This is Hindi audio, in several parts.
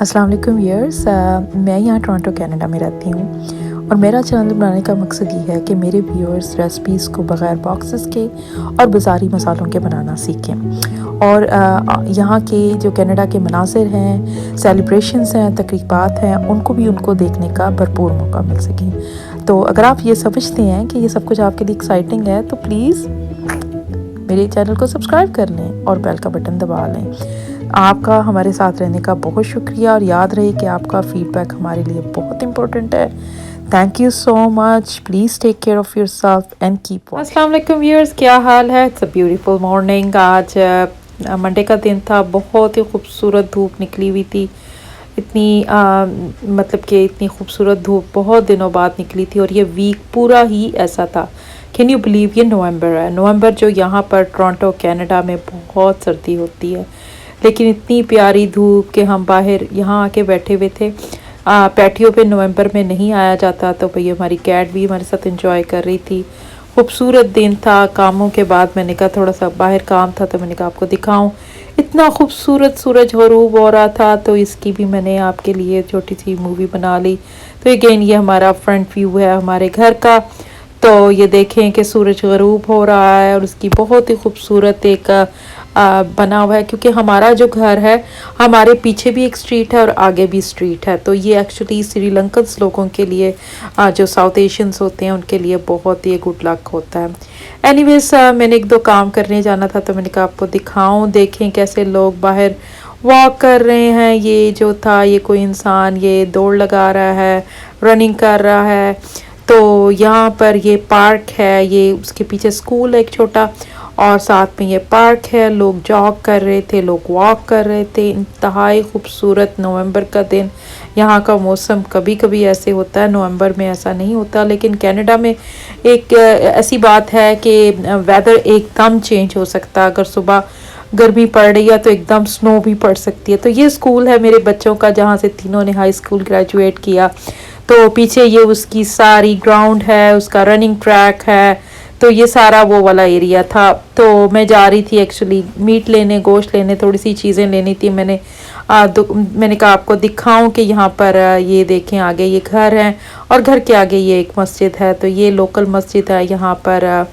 अस्सलाम वालेकुम व्यूअर्स, मैं यहाँ टोरंटो कनाडा में रहती हूँ और मेरा चैनल बनाने का मकसद ये है कि मेरे व्यूअर्स रेसिपीज़ को बग़ैर बॉक्सेस के और बाज़ारी मसालों के बनाना सीखें और यहाँ के जो कनाडा के मनाज़िर हैं, सेलिब्रेशंस हैं, तकरीबात हैं, उनको देखने का भरपूर मौका मिल सके। तो अगर आप ये समझते हैं कि ये सब कुछ आपके लिए एक्साइटिंग है तो प्लीज़ मेरे चैनल को सब्सक्राइब कर लें और बेल का बटन दबा लें। आपका हमारे साथ रहने का बहुत शुक्रिया और याद रहे कि आपका फीडबैक हमारे लिए बहुत इम्पोर्टेंट है। Thank you so much. Please take care of yourself and keep watching. अस्सलाम वालेकुम व्यूअर्स, क्या हाल है? It's a beautiful morning. आज मंडे का दिन था, बहुत ही खूबसूरत धूप निकली हुई थी। इतनी मतलब कि इतनी खूबसूरत धूप बहुत दिनों बाद निकली थी और ये वीक पूरा ही ऐसा था। कैन यू बिलीव, ये नवंबर है। नवंबर जो यहाँ पर टोरंटो कनाडा में बहुत सर्दी होती है, लेकिन इतनी प्यारी धूप कि हम बाहर यहाँ आके बैठे हुए थे। पैटियो पे नवंबर में नहीं आया जाता, तो भाई हमारी कैट भी हमारे साथ एंजॉय कर रही थी। खूबसूरत दिन था। कामों के बाद मैंने कहा थोड़ा सा बाहर काम था तो मैंने कहा आपको दिखाऊं। इतना खूबसूरत सूरज ग़रूब हो रहा था, तो इसकी भी मैंने आपके लिए छोटी सी मूवी बना ली। तो अगेन ये हमारा फ्रंट व्यू है हमारे घर का। तो ये देखें कि सूरज ग़रूब हो रहा है और उसकी बहुत ही खूबसूरत एक बना हुआ है, क्योंकि हमारा जो घर है हमारे पीछे भी एक स्ट्रीट है और आगे भी स्ट्रीट है। तो ये एक्चुअली श्रीलंकन लोगों के लिए, जो साउथ एशियंस होते हैं उनके लिए बहुत ही गुड लक होता है। एनीवेज मैंने एक दो काम करने जाना था तो मैंने कहा आपको दिखाऊं। देखें कैसे लोग बाहर वॉक कर रहे हैं। ये जो था, ये कोई इंसान ये दौड़ लगा रहा है, रनिंग कर रहा है। तो यहाँ पर ये पार्क है, ये उसके पीछे स्कूल है एक छोटा, और साथ में ये पार्क है। लोग जॉग कर रहे थे, लोग वॉक कर रहे थे। इंतहाई खूबसूरत नवंबर का दिन। यहाँ का मौसम कभी कभी ऐसे होता है, नवंबर में ऐसा नहीं होता, लेकिन कनाडा में एक ऐसी बात है कि वेदर एकदम चेंज हो सकता है। अगर सुबह गर्मी पड़ रही है तो एकदम स्नो भी पड़ सकती है। तो ये स्कूल है मेरे बच्चों का, जहाँ से तीनों ने हाई स्कूल ग्रेजुएट किया। तो पीछे ये उसकी सारी ग्राउंड है, उसका रनिंग ट्रैक है। तो ये सारा वो वाला एरिया था। तो मैं जा रही थी एक्चुअली मीट लेने, गोश्त लेने, थोड़ी सी चीज़ें लेनी थी। मैंने कहा आपको दिखाऊं कि यहाँ पर ये देखें, आगे ये घर है और घर के आगे ये एक मस्जिद है। तो ये लोकल मस्जिद है यहाँ पर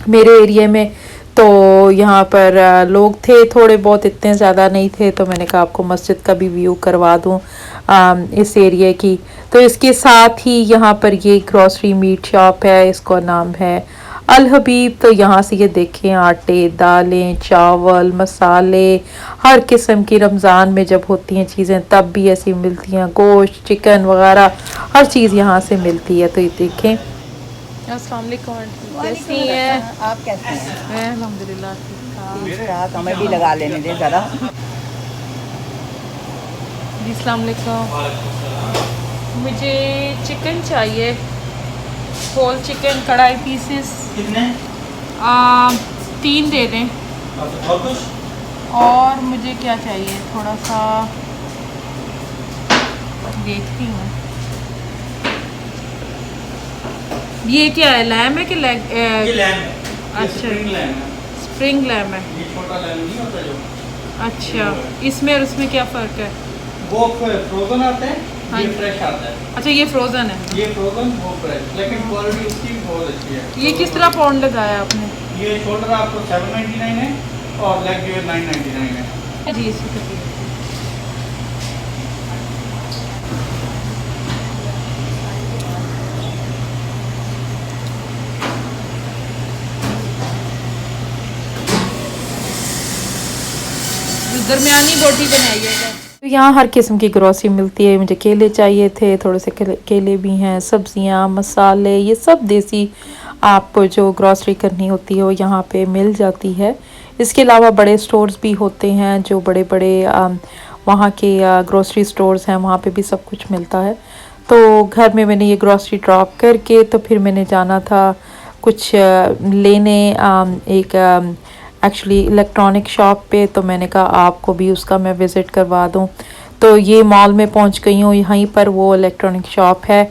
मेरे एरिया में। तो यहाँ पर लोग थे थोड़े बहुत, इतने ज़्यादा नहीं थे। तो मैंने कहा आपको मस्जिद का भी व्यू करवा दूँ इस एरिया की। तो इसके साथ ही यहाँ पर ये ग्रॉसरी मीट शॉप है, इसका नाम है अल हबीब। तो यहाँ से ये देखें आटे, दालें, चावल, मसाले, हर किस्म की रमज़ान में जब होती हैं चीज़ें तब भी ऐसी मिलती हैं। गोश्त, चिकन वगैरह हर चीज़ यहाँ से मिलती है। तो ये देखें। अस्सलाम वालेकुम आंटी, कैसी हैं आप? कैसे हैं? मैं अल्हम्दुलिल्लाह ठीक ठाक। हमें भी लगा लेने दें ज़रा। जी अस्सलाम वालेकुम। मुझे चिकन चाहिए, होल चिकन, कढ़ाई पीसेस। कितने? 3 दे दें। और कुछ? और मुझे क्या चाहिए, थोड़ा सा देखती हूँ। ये क्या है, लैम है कि लेग? ये लैम है। ये अच्छा, स्प्रिंग लैम है। स्प्रिंग लैम है। ये छोटा लैम नहीं होता जो। अच्छा, इसमें और उसमें क्या फ़र्क है? वो फ्रोजन आता है, हाँ ये जी। फ्रेश आता है। अच्छा, ये फ्रोज़न है। ये फ्रोजन, वो फ्रेश, लेकिन क्वालिटी उसकी बहुत अच्छी है। ये किस तरह पाउंड लगाया आपने? ये शोल्डर आपको 799 है और लेग जो है 999 है। जी इसी का दरमियानी बोटी बनाइएगा। तो यहाँ हर किस्म की ग्रोसरी मिलती है। मुझे केले चाहिए थे, थोड़े से केले भी हैं, सब्जियाँ, मसाले, ये सब देसी आपको जो ग्रोसरी करनी होती है वो यहाँ पे मिल जाती है। इसके अलावा बड़े स्टोर्स भी होते हैं, जो बड़े बड़े वहाँ के ग्रोसरी स्टोर्स हैं, वहाँ पे भी सब कुछ मिलता है। तो घर में मैंने ये ग्रोसरी ड्रॉप करके तो फिर मैंने जाना था कुछ लेने एक एक्चुअली इलेक्ट्रॉनिक शॉप पे। तो मैंने कहा आपको भी उसका मैं विज़िट करवा दूं। तो ये मॉल में पहुंच गई हूँ, यहीं पर वो इलेक्ट्रॉनिक शॉप है।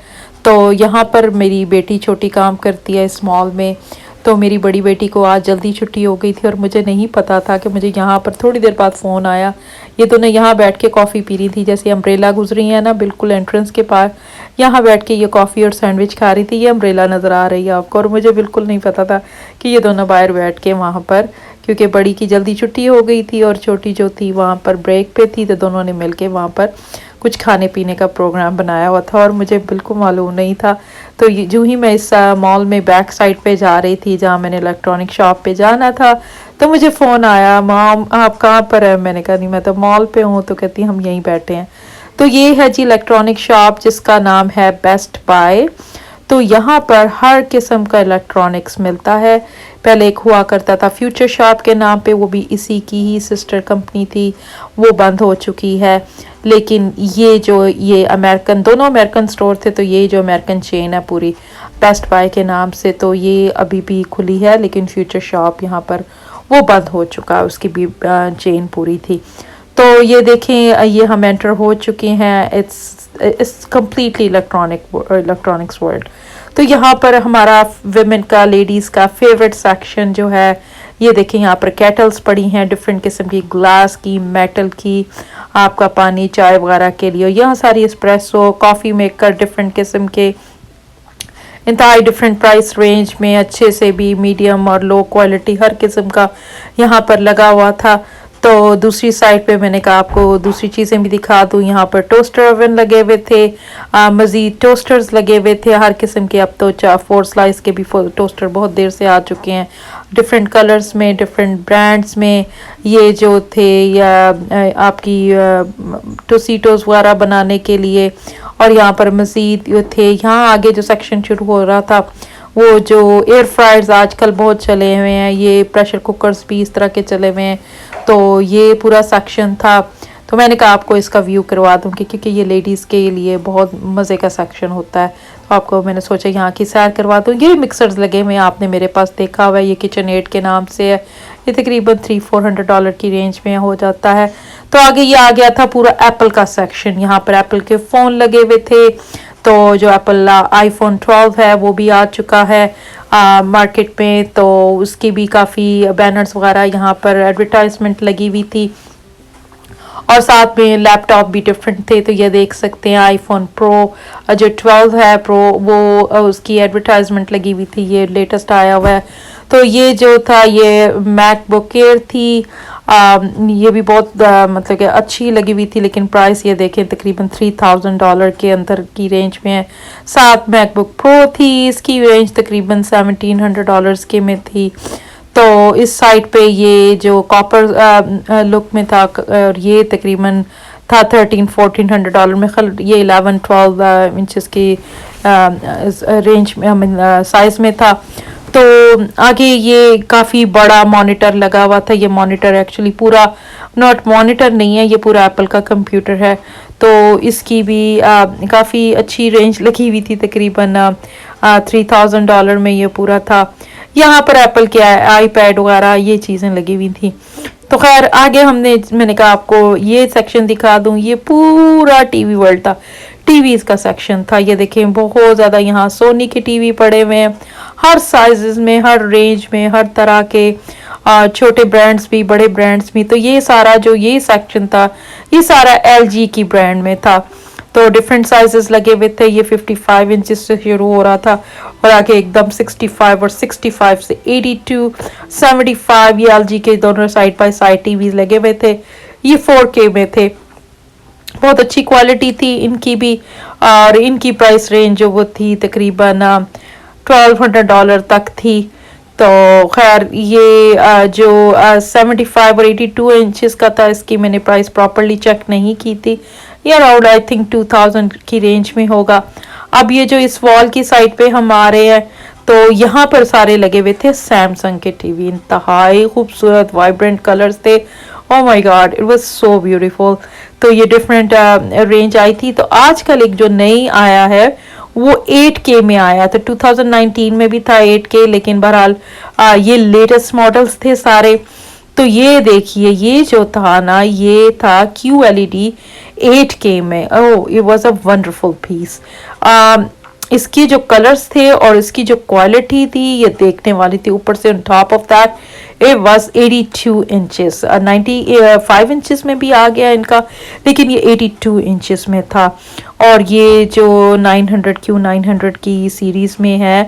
तो यहाँ पर मेरी बेटी छोटी काम करती है इस मॉल में। तो मेरी बड़ी बेटी को आज जल्दी छुट्टी हो गई थी और मुझे नहीं पता था कि मुझे यहाँ पर थोड़ी देर बाद फ़ोन आया। ये दोनों यहाँ बैठ के कॉफ़ी पी रही थी, जैसे अम्ब्रेला गुजरी है ना बिल्कुल एंट्रेंस के पास, यहाँ बैठ के ये कॉफ़ी और सैंडविच खा रही थी। ये अम्ब्रेला नज़र आ रही है आपको, और मुझे बिल्कुल नहीं पता था कि ये दोनों बाहर बैठ के वहाँ पर, क्योंकि बड़ी की जल्दी छुट्टी हो गई थी और छोटी जो थी वहाँ पर ब्रेक पे थी, तो दोनों ने मिल के वहाँ पर कुछ खाने पीने का प्रोग्राम बनाया हुआ था और मुझे बिल्कुल मालूम नहीं था। तो जो ही मैं इस मॉल में बैक साइड पे जा रही थी जहाँ मैंने इलेक्ट्रॉनिक शॉप पे जाना था, तो मुझे फ़ोन आया, मॉम आप कहाँ पर है? मैंने कहा नहीं मैं तो मॉल पे हूँ। तो कहती हम यहीं बैठे हैं। तो ये है जी इलेक्ट्रॉनिक शॉप जिसका नाम है बेस्ट बाय। तो यहाँ पर हर किस्म का इलेक्ट्रॉनिक्स मिलता है। पहले एक हुआ करता था फ्यूचर शॉप के नाम पे, वो भी इसी की ही सिस्टर कंपनी थी, वो बंद हो चुकी है। लेकिन ये अमेरिकन, दोनों अमेरिकन स्टोर थे, तो ये जो अमेरिकन चेन है पूरी बेस्ट बाय के नाम से, तो ये अभी भी खुली है। लेकिन फ्यूचर शॉप यहाँ पर वो बंद हो चुका है, उसकी भी चेन पूरी थी। तो ये देखें, ये हम एंटर हो चुके हैं। It's completely electronics world. तो यहाँ पर हमारा विमेन का, लेडीज़ का फेवरेट सेक्शन जो है, ये देखें यहाँ पर केटल्स पड़ी हैं डिफरेंट किस्म की, ग्लास की, मेटल की, आपका पानी चाय वगैरह के लिए। यहाँ सारी एस्प्रेसो, कॉफ़ी मेकर डिफरेंट किस्म के, इंतहाई डिफरेंट प्राइस रेंज में, अच्छे से भी, मीडियम और लो क्वालिटी, हर किस्म का यहाँ पर लगा हुआ था। तो दूसरी साइड पे मैंने कहा आपको दूसरी चीज़ें भी दिखा दूँ। यहाँ पर टोस्टर ओवन लगे हुए थे, मज़ीद टोस्टर्स लगे हुए थे हर किस्म के। अब तो 4 स्लाइस के भी टोस्टर बहुत देर से आ चुके हैं, डिफरेंट कलर्स में, डिफरेंट ब्रांड्स में। ये जो थे या आपकी टोसीटोस वगैरह बनाने के लिए, और यहाँ पर मज़ीद थे। यहाँ आगे जो सेक्शन शुरू हो रहा था, वो जो एयर फ्रायर्स आजकल बहुत चले हुए हैं, ये प्रेशर कुकर्स भी इस तरह के चले हुए हैं, तो ये पूरा सेक्शन था। तो मैंने कहा आपको इसका व्यू करवा दूँगी, क्योंकि ये लेडीज़ के लिए बहुत मज़े का सेक्शन होता है। तो आपको मैंने सोचा यहाँ की सैर करवा दूँ। ये मिक्सर्स लगे हुए हैं, आपने मेरे पास देखा हुआ है, ये किचन एड के नाम से है। ये तकरीबन $300-400 की रेंज में हो जाता है। तो आगे ये आ गया था पूरा एप्पल का सेक्शन। यहाँ पर एप्पल के फ़ोन लगे हुए थे। तो जो एप्पल आईफोन 12 है वो भी आ चुका है मार्केट में, तो उसकी भी काफ़ी बैनर्स वगैरह यहाँ पर एडवर्टाइजमेंट लगी हुई थी, और साथ में लैपटॉप भी डिफरेंट थे। तो ये देख सकते हैं आईफोन प्रो जो 12 है प्रो, वो उसकी एडवर्टाइजमेंट लगी हुई थी, ये लेटेस्ट आया हुआ है। तो ये जो था ये मैकबुक एयर थी, ये भी बहुत मतलब कि अच्छी लगी हुई थी, लेकिन प्राइस ये देखें तकरीबन $3000 के अंदर की रेंज में है। साथ मैकबुक प्रो थी, इसकी रेंज तकरीबन $1700 के में थी। तो इस साइड पे ये जो कॉपर लुक में था, और ये तकरीबन था $1300-1400 में। ये 11-12 इंचेस की रेंज में साइज में था। तो आगे ये काफ़ी बड़ा मॉनिटर लगा हुआ था। ये मॉनिटर एक्चुअली पूरा नॉट मॉनिटर नहीं है, ये पूरा एप्पल का कंप्यूटर है। तो इसकी भी काफ़ी अच्छी रेंज लगी हुई थी, तकरीबन $3000 में ये पूरा था। यहाँ पर एप्पल के आईपैड वगैरह ये चीज़ें लगी हुई थी। तो खैर आगे मैंने कहा आपको ये सेक्शन दिखा दूँ। ये पूरा टीवी वर्ल्ड था, टीवीज़ का सेक्शन था। ये देखें बहुत ज़्यादा यहाँ सोनी के टीवी पड़े हुए हैं, हर साइजेस में, हर रेंज में, हर तरह के, छोटे ब्रांड्स भी, बड़े ब्रांड्स भी। तो ये सारा जो ये सेक्शन था, ये सारा LG की ब्रांड में था। तो डिफरेंट साइजेस लगे हुए थे। ये 55 इंचेस से शुरू हो रहा था और आगे एकदम 65, और 65 से 82, 75 ये LG के दोनों साइड बाय साइड टीवीज लगे हुए थे। ये 4K में थे, बहुत अच्छी क्वालिटी थी इनकी भी, और इनकी प्राइस रेंज जो वो थी तकरीबन $1200 तक थी। तो खैर ये जो 75 और 82 इंचेस का था, इसकी मैंने प्राइस प्रॉपरली चेक नहीं की थी। ये अराउंड आई थिंक 2000 की रेंज में होगा। अब ये जो इस वॉल की साइड पे हम आ रहे हैं, तो यहाँ पर सारे लगे हुए थे सैमसंग के टीवी, इंतहाई खूबसूरत वाइब्रेंट कलर्स थे। Oh my God, it was so beautiful. तो ये डिफरेंट रेंज आई थी। तो आजकल एक जो नई आया है वो 8K में आया था। 2019 में भी था 8K, लेकिन बहरहाल ये लेटेस्ट मॉडल्स थे सारे। तो ये देखिए, ये जो था ना, ये था QLED 8K में। Oh, it was a wonderful piece. इसके जो कलर्स थे और इसकी जो क्वालिटी थी ये देखने वाली थी। ऊपर से on top of that it was 82 inches, 95 inches में भी आ गया इनका, लेकिन ये 82 इंचेस में था। और ये जो 900 Q900 की सीरीज में है,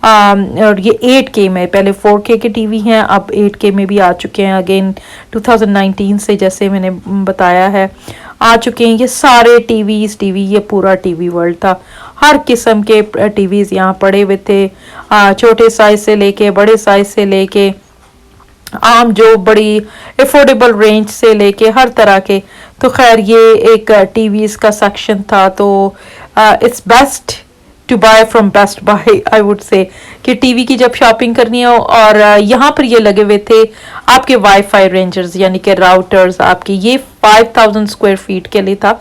और ये 8K में, पहले 4K के टीवी हैं, अब 8K में भी आ चुके हैं अगेन 2019 से, जैसे मैंने बताया है आ चुके हैं ये सारे टीवी। ये पूरा टीवी वर्ल्ड था, हर किस्म के टीवीज यहाँ पड़े हुए थे, छोटे साइज से लेके बड़े साइज से लेके आम जो बड़ी अफोर्डेबल रेंज से लेके हर तरह के। तो खैर ये एक टीवीज का सेक्शन था, तो it's best to buy from Best Buy, I would say कि टीवी की जब शॉपिंग करनी हो। और यहाँ पर ये लगे हुए थे आपके वाईफाई रेंजर्स, यानी कि राउटर्स आपके। ये 5000 स्क्वायर फीट के लिए था।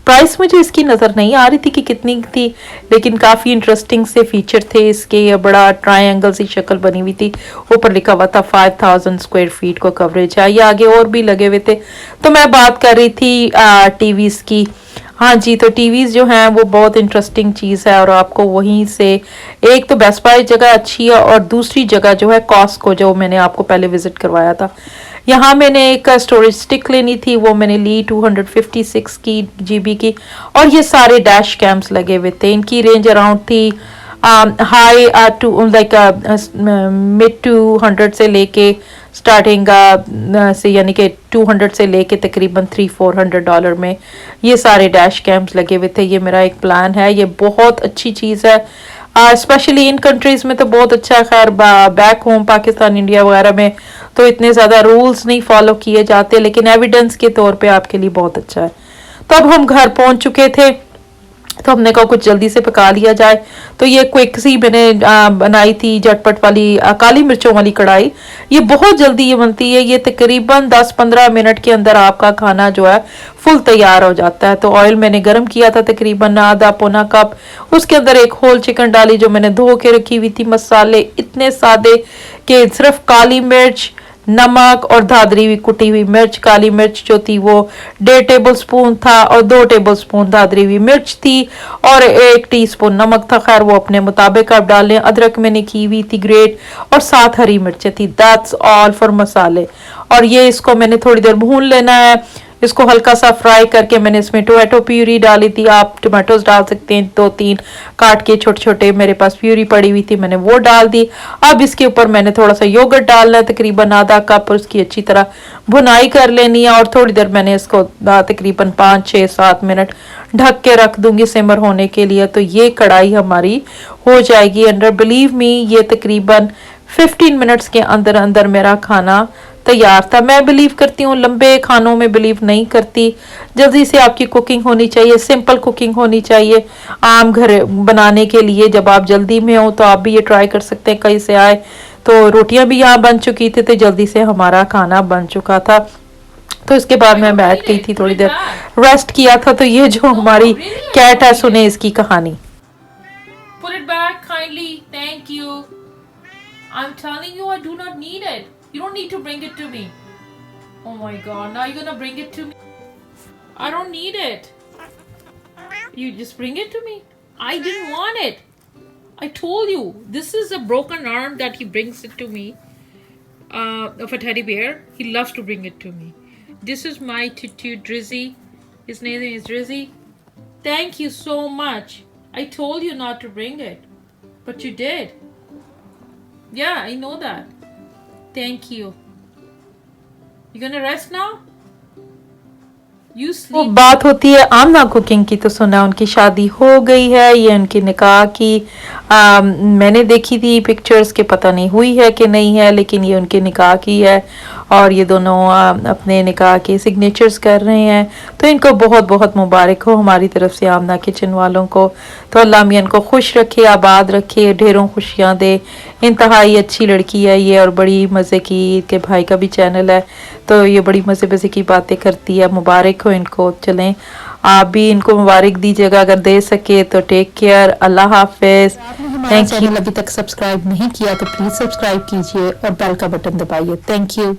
प्राइस मुझे इसकी नज़र नहीं आ रही थी कि कितनी थी, लेकिन काफ़ी इंटरेस्टिंग से फीचर थे इसके। ये बड़ा ट्रायंगल सी शक्ल बनी हुई थी, ऊपर लिखा हुआ था 5000 स्क्वायर फीट को कवरेज है। ये आगे और भी लगे हुए थे। तो मैं बात कर रही थी टीवीज़ की। हाँ जी, तो टीवीज़ जो हैं वो बहुत इंटरेस्टिंग चीज़ है, और आपको वहीं से एक तो बेस्ट बाय जगह अच्छी है, और दूसरी जगह जो है कॉस्को, जो मैंने आपको पहले विजिट करवाया था। यहाँ मैंने एक स्टोरेज स्टिक लेनी थी, वो मैंने ली 256 की GB की, और ये सारे डैश कैम्स लगे हुए थे। इनकी रेंज अराउंड थी हाई टू लाइक मिड 200 से लेके स्टार्टिंग से, यानी कि 200 से लेके तकरीबन $300-400 में ये सारे डैश कैम्स लगे हुए थे। ये मेरा एक प्लान है, ये बहुत अच्छी चीज़ है, स्पेशली इन कंट्रीज़ में तो बहुत अच्छा है। खैर बैक होम पाकिस्तान इंडिया वगैरह में तो इतने ज़्यादा रूल्स नहीं फॉलो किए जाते, लेकिन एविडेंस के तौर पे आपके लिए बहुत अच्छा है। तो अब हम घर पहुंच चुके थे, तो हमने कहा कुछ जल्दी से पका लिया जाए। तो ये क्विक सी मैंने बनाई थी झटपट वाली काली मिर्चों वाली कढ़ाई। ये बहुत जल्दी ये बनती है, ये तकरीबन 10-15 मिनट के अंदर आपका खाना जो है फुल तैयार हो जाता है। तो ऑयल मैंने गर्म किया था तकरीबन आधा पौना कप, उसके अंदर एक होल चिकन डाली जो मैंने धो के रखी हुई थी। मसाले इतने सादे कि सिर्फ काली मिर्च, नमक और धाधरी हुई कुटी हुई मिर्च। काली मिर्च जो थी वो 1.5 टेबलस्पून था, और 2 टेबलस्पून धाधरी हुई मिर्च थी, और 1 टीस्पून नमक था। खैर वो अपने मुताबिक आप डालें। अदरक मैंने की हुई थी ग्रेट, और 7 हरी मिर्चें थी। दैट्स ऑल फॉर मसाले। और ये इसको मैंने थोड़ी देर भून लेना है। इसको हल्का सा फ्राई करके मैंने इसमें टोमेटो प्यूरी डाली थी। आप टोमेटोज डाल सकते हैं 2-3 काट के छोटे छोटे, मेरे पास प्यूरी पड़ी हुई थी, मैंने वो डाल दी। अब इसके ऊपर मैंने थोड़ा सा योगर्ट डालना है, तकरीबन आधा कप, और उसकी अच्छी तरह भुनाई कर लेनी है। और थोड़ी देर मैंने इसको तकरीबन 5-6-7 मिनट ढक के रख दूंगी सिमर होने के लिए। तो ये कढ़ाई हमारी हो जाएगी अंडर, बिलीव मी ये तकरीबन 15 मिनट्स के अंदर अंदर मेरा खाना तैयार था। मैं बिलीव करती हूँ, लंबे खानों में बिलीव नहीं करती। जल्दी से आपकी कुकिंग होनी चाहिए, सिंपल कुकिंग होनी चाहिए आम घर बनाने के लिए। जब आप जल्दी में हो तो आप भी ये ट्राई कर सकते हैं। कहीं से आए तो रोटियां भी यहाँ बन चुकी थी, तो जल्दी से हमारा खाना बन चुका था। तो इसके बाद मैं बैठ गई थी, थोड़ी देर रेस्ट किया था। तो ये जो हमारी कैट है, सुने इसकी कहानी। Put it back kindly. Thank you. I'm telling you, I do not need it. You don't need to bring it to me. Oh my god, now you're gonna bring it to me. I don't need it. You just bring it to me. I didn't want it. I told you, this is a broken arm that he brings it to me. Of a teddy bear. He loves to bring it to me. This is my tutu Drizzy. His name is Drizzy. Thank you so much. I told you not to bring it, but you did. Yeah, I know that. Thank you. You gonna rest now? You sleep. वो बात होती है आमना कुकिंग की, तो सुना उनकी शादी हो गई है। ये उनकी निकाह की मैंने देखी थी पिक्चर्स के, पता नहीं हुई है कि नहीं है, लेकिन ये उनके निकाह की है। और ये दोनों अपने निकाह के सिग्नेचर्स कर रहे हैं। तो इनको बहुत बहुत मुबारक हो हमारी तरफ से, आमना किचन वालों को। तो अल्लाह मियां को खुश रखे, आबाद रखे, ढेरों खुशियाँ दे। इंतहाई अच्छी लड़की है ये, और बड़ी मज़े की, के भाई का भी चैनल है, तो ये बड़ी मज़े मज़े की बातें करती है। मुबारक हो इनको। चलें आप भी इनको मुबारक दीजिएगा अगर दे सके तो। टेक केयर, अल्लाह हाफिज। Thank you. अभी तक सब्सक्राइब नहीं किया तो प्लीज़ सब्सक्राइब कीजिए और बेल का बटन दबाइए। Thank you.